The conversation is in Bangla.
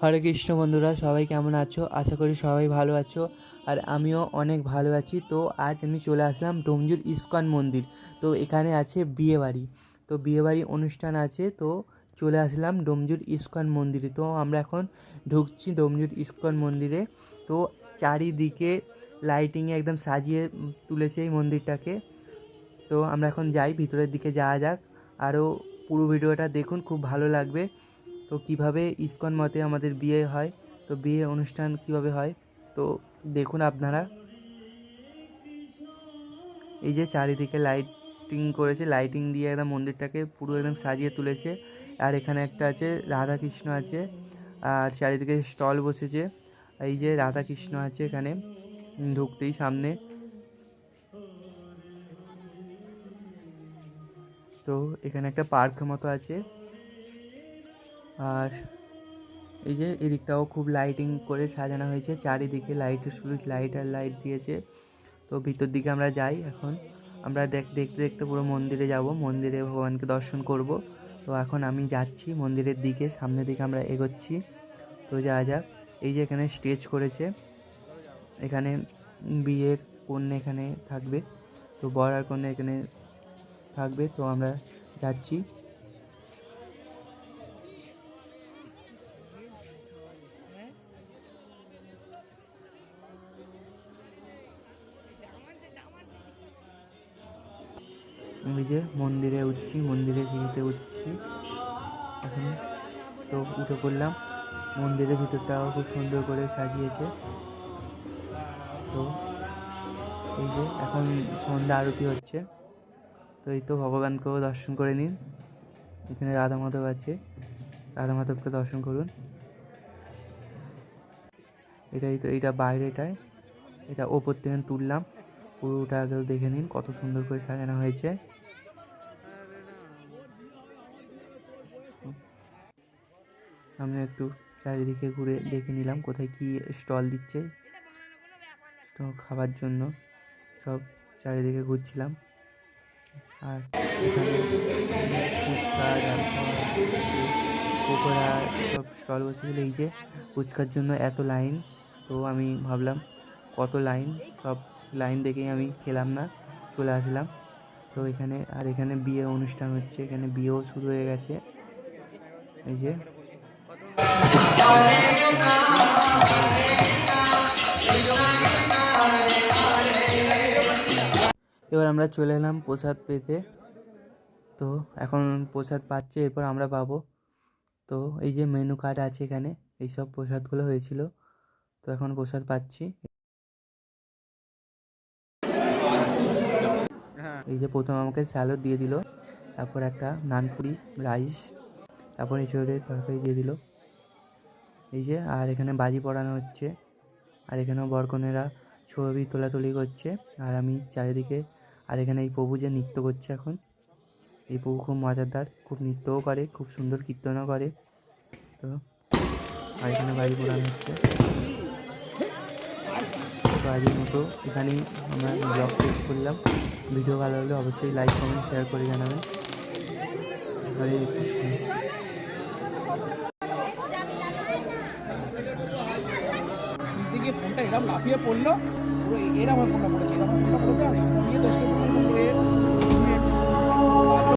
হরে কৃষ্ণ বন্ধুরা, সবাই কেমন আছো? আশা করি সবাই ভালো আছো, আর আমিও অনেক ভালো আছি। তো আজ আমি চলে আসলাম ডোমজুর ইস্কন মন্দির। তো এখানে আছে বিয়েবাড়ি, তো বিয়েবাড়ি অনুষ্ঠান আছে, তো চলে আসলাম ডোমজুর ইস্কন মন্দিরে। তো আমরা এখন ঢুকছি ডোমজুর ইস্কন মন্দিরে। তো চারিদিকে লাইটিংয়ে একদম সাজিয়ে তুলেছে এই মন্দিরটাকে। তো আমরা এখন যাই, ভিতরের দিকে যাওয়া যাক। আরও পুরো ভিডিওটা দেখুন, খুব ভালো লাগবে। তো কিভাবে ইসকন মতে আমাদের বিয়ে হয়, তো বিয়ে অনুষ্ঠান কিভাবে হয়, তো দেখুন আপনারা। এই যে চারিদিকে লাইটিং করেছে, লাইটিং দিয়ে একদম মন্দিরটাকে পুরো একদম সাজিয়ে তুলেছে। আর এখানে একটা আছে রাধা কৃষ্ণ আছে, আর চারিদিকে স্টল বসেছে। এই যে রাধা কৃষ্ণ আছে এখানে ঢুকতেই সামনে। তো এখানে একটা পার্ক মতো আছে। আর এই যে এদিকটাও খুব লাইটিং করে সাজানো হয়েছে, চারিদিকে লাইটের শুধু লাইট আর লাইট দিয়েছে। তো ভিতর দিকে আমরা যাই এখন। আমরা দেখতে দেখতে পুরো মন্দিরে যাব, মন্দিরে ভগবানকে দর্শন করব। তো এখন আমি যাচ্ছি মন্দিরের দিকে, সামনের দিকে আমরা এগোচ্ছি। তো যাওয়া যাক। এই যে এখানে স্টেজ করেছে, এখানে বিয়ের কন্যা এখানে থাকবে, তো বর আর কন্যা এখানে থাকবে। তো আমরা যাচ্ছি। ওই যে মন্দিরে উঠছি, মন্দিরে সিঁড়িতে উঠছি এখন। তো উঠে পড়লাম। মন্দিরের ভিতরটাও খুব সুন্দর করে সাজিয়েছে। তো এই যে এখন সন্ধ্যা আরতি হচ্ছে। তো এই তো ভগবানকেও দর্শন করে নিন। এখানে রাধা মাধব আছে, রাধা মাধবকে দর্শন করুন। এটাই তো, এইটা বাইরেটায়, এটা ওপর থেকে তুললাম, পুরোটা আগেও দেখে নিন কত সুন্দর করে সাজানো হয়েছে। আমি একটু চারিদিকে ঘুরে দেখে নিলাম কোথায় কি স্টল দিচ্ছে, খাবার জন্য সব চারিদিকে ঘুরছিলাম। আর এখানে ফুচকা, পকোড়া সব স্টল বসেছিল। এই যে ফুচকার জন্য এত লাইন, তো আমি ভাবলাম কত লাইন, সব লাইন দেখেই আমি খেলাম না, চলে আসলাম। তো এখানে আর এখানে বিয়ে অনুষ্ঠান হচ্ছে, এখানে বিয়েও শুরু হয়ে গেছে। এই যে এবার আমরা চলে এলাম প্রসাদ পেতে। তো এখন প্রসাদ পাচ্ছে, এরপর আমরা পাবো। তো এই যে মেনু কার্ড আছে এখানে, এইসব প্রসাদগুলো হয়েছিল। তো এখন প্রসাদ পাচ্ছি। এই যে প্রথম আমাকে স্যালাড দিয়ে দিল, তারপর একটা নানপুরি, রাইস, তারপর এঁচোড়ের তরকারি দিয়ে দিল। এই যে আর এখানে বাজি পড়ানো হচ্ছে, আর এখানেও বরকনেরা ছবি তোলাতুলি করছে। আর আমি চারিদিকে, আর এখানে এই প্রভু যে নৃত্য করছে এখন, এই প্রভু খুব মজাদার, খুব নৃত্যও করে, খুব সুন্দর কীর্তনও করে। তো আর এখানে বাজি পড়ানো হচ্ছে। তো আজকের মতো এখানেই আমরা ব্লগ শেষ করলাম। ভিডিও ভালো লাগলে অবশ্যই লাইক কমেন্ট শেয়ার করে জানাবেন। হরে কৃষ্ণ। দিকে ফোনটা এরকম লাফিয়ে পড়লো, পুরো এরকম ফোনটা পড়েছে, এরকম ফোনটা পড়েছে, আর এক্সাম নিয়ে 10টার সময়